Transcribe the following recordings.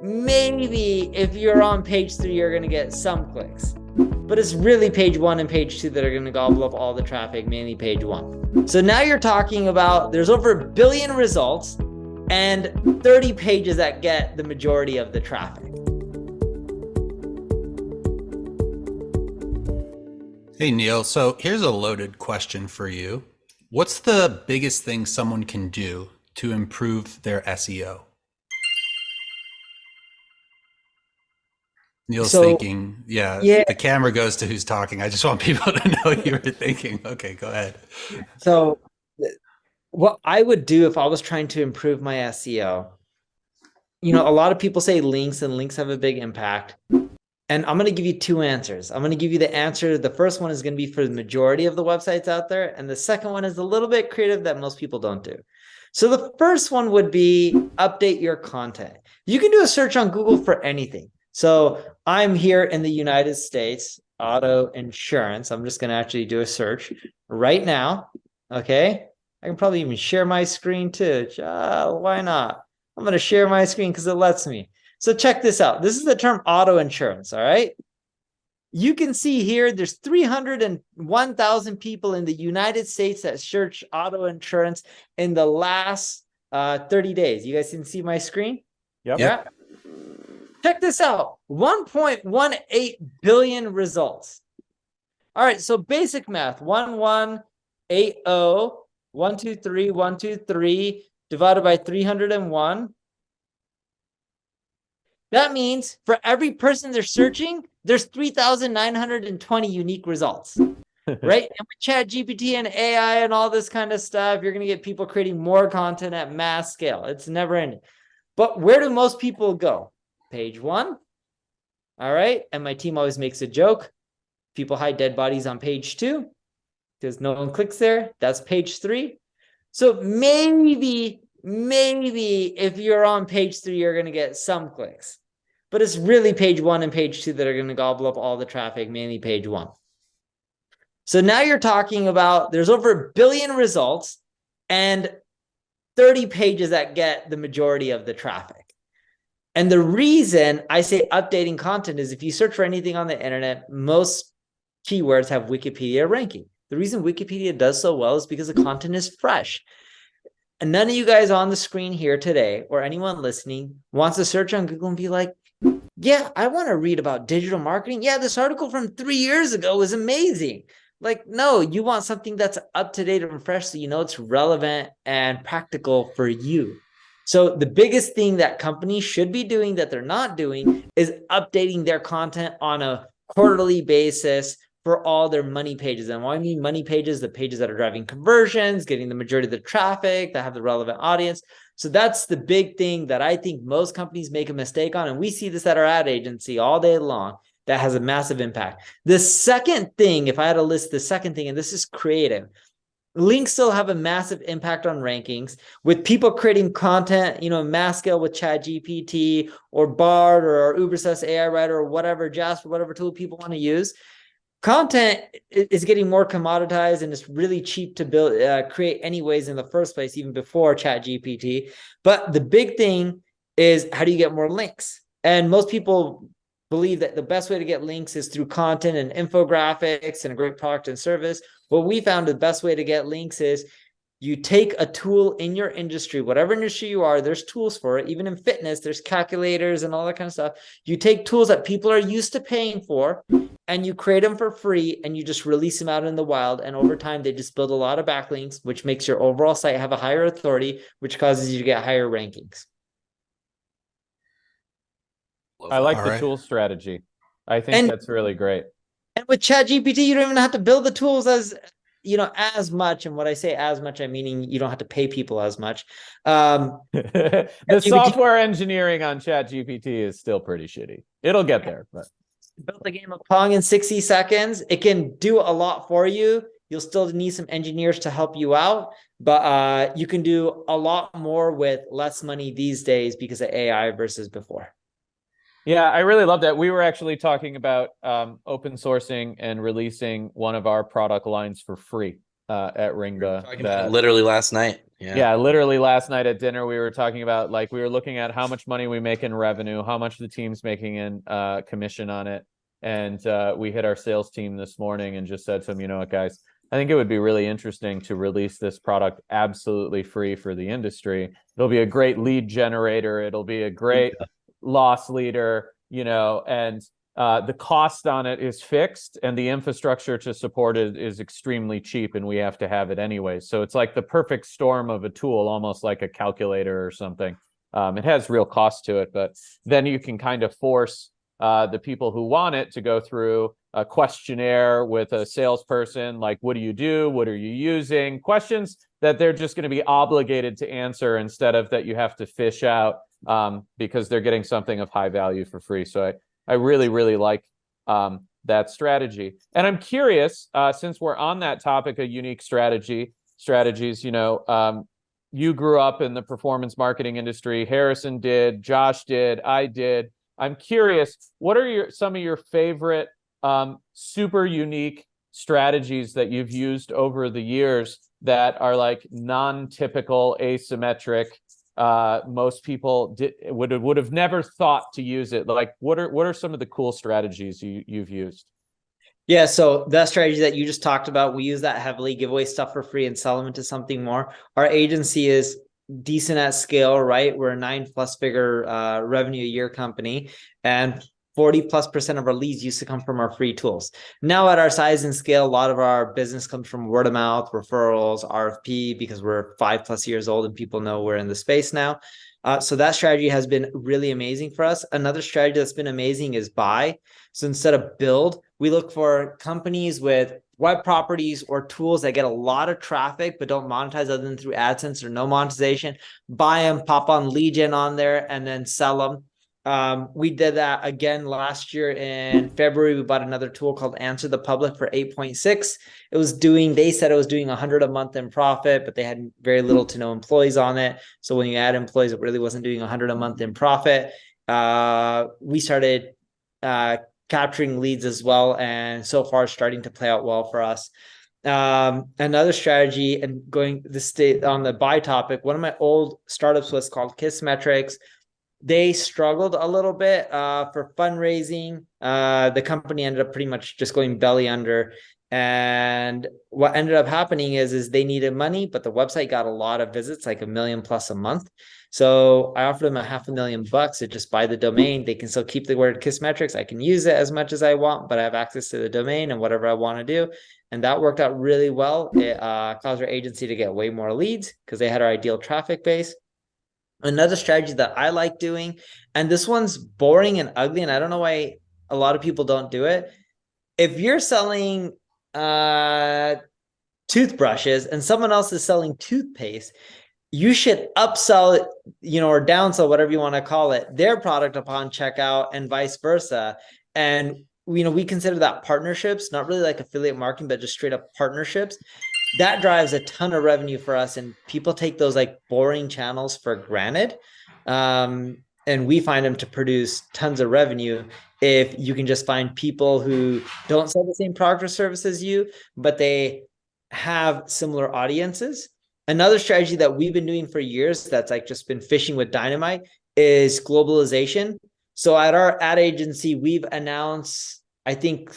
maybe if you're on page 3, you're going to get some clicks. But it's really page 1 and page 2 that are going to gobble up all the traffic, mainly page 1. So now you're talking about there's over 1 billion results and 30 pages that get the majority of the traffic. Hey, Neil. So here's a loaded question for you. What's the biggest thing someone can do to improve their SEO? Neil's thinking, yeah, the camera goes to who's talking. I just want people to know you were thinking. Okay, go ahead. So what I would do if I was trying to improve my SEO, a lot of people say links, and links have a big impact. And I'm going to give you 2 answers. I'm going to give you the answer. The first one is going to be for the majority of the websites out there. And the second one is a little bit creative that most people don't do. So the first one would be update your content. You can do a search on Google for anything. So I'm here in the United States, auto insurance. I'm just going to actually do a search right now. Okay. I can probably even share my screen too. Why not? I'm going to share my screen because it lets me. So check this out. This is the term auto insurance. All right. You can see here, there's 301,000 people in the United States that search auto insurance in the last 30 days. You guys can see my screen? Yep. Yeah. Check this out. 1.18 billion results. All right. So basic math, 1180, 123, 123 divided by 301. That means for every person they're searching, there's 3,920 unique results, right? And with ChatGPT and AI and all this kind of stuff, you're going to get people creating more content at mass scale. It's never ending. But where do most people go? Page 1. All right. And my team always makes a joke. People hide dead bodies on page 2 because no one clicks there. That's page 3. So maybe if you're on page 3, you're going to get some clicks. But it's really page 1 and page 2 that are going to gobble up all the traffic, mainly page 1. So now you're talking about there's over 1 billion results and 30 pages that get the majority of the traffic. And the reason I say updating content is if you search for anything on the internet, most keywords have Wikipedia ranking. The reason Wikipedia does so well is because the content is fresh. And none of you guys on the screen here today or anyone listening wants to search on Google and be like, yeah, I want to read about digital marketing. Yeah, this article from 3 years ago was amazing. Like, no, you want something that's up to date and fresh so you know it's relevant and practical for you. So the biggest thing that companies should be doing that they're not doing is updating their content on a quarterly basis for all their money pages. And when I mean money pages, the pages that are driving conversions, getting the majority of the traffic, that have the relevant audience. So that's the big thing that I think most companies make a mistake on. And we see this at our ad agency all day long. That has a massive impact. The second thing, if I had to list the second thing, and this is creative, links still have a massive impact on rankings with people creating content, mass scale with ChatGPT or Bard or Ubersuggest AI Writer or whatever, Jasper, whatever tool people want to use. Content is getting more commoditized and it's really cheap to build, create anyways in the first place, even before ChatGPT. But the big thing is how do you get more links? And most people believe that the best way to get links is through content and infographics and a great product and service. What we found the best way to get links is you take a tool in your industry, whatever industry you are, there's tools for it. Even in fitness, there's calculators and all that kind of stuff. You take tools that people are used to paying for and you create them for free and you just release them out in the wild. And over time, they just build a lot of backlinks, which makes your overall site have a higher authority, which causes you to get higher rankings. I like the tool strategy. I think that's really great. And with ChatGPT, you don't even have to build the tools as much. And what I say as much, I mean you don't have to pay people as much. The software engineering on ChatGPT is still pretty shitty. It'll get there, but built a game of Pong in 60 seconds. It can do a lot for you. You'll still need some engineers to help you out, but you can do a lot more with less money these days because of AI versus before. Yeah, I really love that. We were actually talking about open sourcing and releasing one of our product lines for free. at Ringa. Talking about it literally last night. Yeah, literally last night at dinner, we were talking about, like, we were looking at how much money we make in revenue, how much the team's making in commission on it. And we hit our sales team this morning and just said to them, you know what, guys, I think it would be really interesting to release this product absolutely free for the industry. It'll be a great lead generator. It'll be a great loss leader, and the cost on it is fixed and the infrastructure to support it is extremely cheap, and we have to have it anyway. So it's like the perfect storm of a tool, almost like a calculator or something. It has real cost to it, but then you can kind of force the people who want it to go through a questionnaire with a salesperson, like, what do you do? What are you using? Questions that they're just going to be obligated to answer instead of that you have to fish out because they're getting something of high value for free. So I really, really like that strategy. And I'm curious, since we're on that topic of unique strategies, you grew up in the performance marketing industry. Harrison did, Josh did, I did. I'm curious, what are some of your favorite super unique strategies that you've used over the years that are like non-typical, asymmetric? Most people would have never thought to use it. Like, what are some of the cool strategies you've used? Yeah, so that strategy that you just talked about, we use that heavily, give away stuff for free and sell them into something more. Our agency is decent at scale, right? We're a 9+ figure revenue a year company, and 40+% of our leads used to come from our free tools. Now at our size and scale, a lot of our business comes from word of mouth, referrals, RFP, because we're 5+ years old and people know we're in the space now. So that strategy has been really amazing for us. Another strategy that's been amazing is buy. So instead of build, we look for companies with web properties or tools that get a lot of traffic but don't monetize other than through AdSense or no monetization. Buy them, pop on lead gen on there, and then sell them. We did that again last year in February. We bought another tool called Answer the Public for 8.6. They said it was doing 100 a month in profit, but they had very little to no employees on it. So when you add employees, it really wasn't doing 100 a month in profit. We started capturing leads as well, and so far starting to play out well for us. Another strategy, and going on the buy topic, one of my old startups was called Kissmetrics. They struggled a little bit for fundraising. The company ended up pretty much just going belly under. And what ended up happening is they needed money, but the website got a lot of visits, like 1 million+ a month. So I offered them $500,000 to just buy the domain. They can still keep the word Kissmetrics. I can use it as much as I want, but I have access to the domain and whatever I want to do. And that worked out really well. It caused our agency to get way more leads because they had our ideal traffic base. Another strategy that I like doing, and this one's boring and ugly, and I don't know why a lot of people don't do it. If you're selling toothbrushes and someone else is selling toothpaste, you should upsell it, or downsell, whatever you want to call it, their product upon checkout and vice versa. And, we consider that partnerships, not really like affiliate marketing, but just straight up partnerships. That drives a ton of revenue for us, and people take those like boring channels for granted. And we find them to produce tons of revenue if you can just find people who don't sell the same product or service as you, but they have similar audiences. Another strategy that we've been doing for years that's like just been fishing with dynamite is globalization. So at our ad agency, we've announced, I don't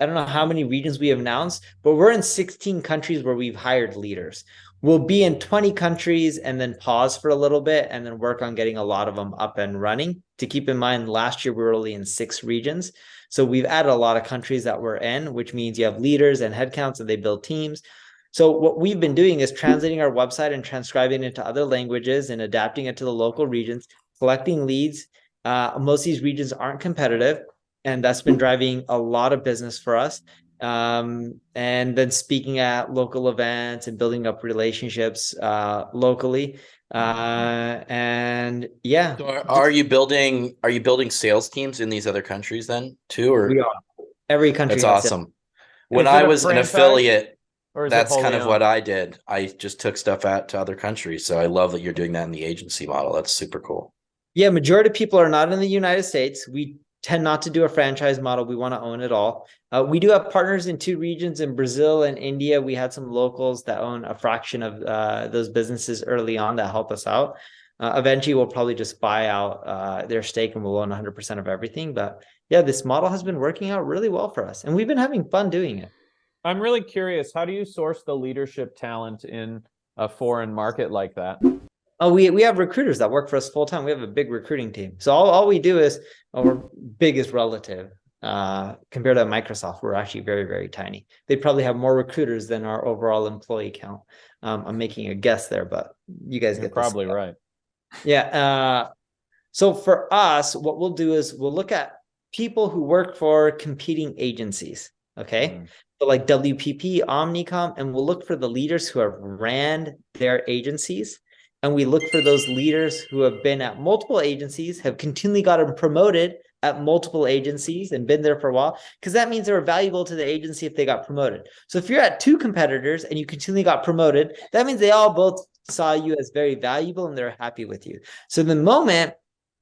know how many regions we have announced, but we're in 16 countries where we've hired leaders. We'll be in 20 countries and then pause for a little bit and then work on getting a lot of them up and running. To keep in mind, last year we were only in 6 regions. So we've added a lot of countries that we're in, which means you have leaders and headcounts and they build teams. So what we've been doing is translating our website and transcribing it into other languages and adapting it to the local regions, collecting leads. Most of these regions aren't competitive, and that's been driving a lot of business for us. And then speaking at local events and building up relationships locally. And yeah. So are you building sales teams in these other countries then too? Or we are. Every country. That's awesome. When I was an affiliate, that's kind of owned? what I did. I just took stuff out to other countries. So I love that you're doing that in the agency model. That's super cool. Yeah, majority of people are not in the United States. We tend not to do a franchise model. We want to own it all. We do have partners in 2 regions, in Brazil and India. We had some locals that own a fraction of those businesses early on that helped us out. Eventually, we'll probably just buy out their stake and we'll own 100% of everything. But yeah, this model has been working out really well for us, and we've been having fun doing it. I'm really curious, how do you source the leadership talent in a foreign market like that? Oh, we have recruiters that work for us full time. We have a big recruiting team. So all we do is, we're big is relative. Compared to Microsoft, we're actually very, very tiny. They probably have more recruiters than our overall employee count. I'm making a guess there, but you guys You're get probably this. right. Yeah. So for us, what we'll do is we'll look at people who work for competing agencies. Okay. So like WPP, Omnicom, and we'll look for the leaders who have ran their agencies. And we look for those leaders who have been at multiple agencies, have continually gotten promoted at multiple agencies and been there for a while, because that means they were valuable to the agency if they got promoted. So if you're at 2 competitors and you continually got promoted, that means they all both saw you as very valuable and they're happy with you. So the moment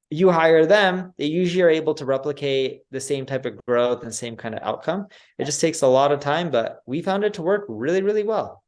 you hire them, they usually are able to replicate the same type of growth and same kind of outcome. It just takes a lot of time, but we found it to work really, really well.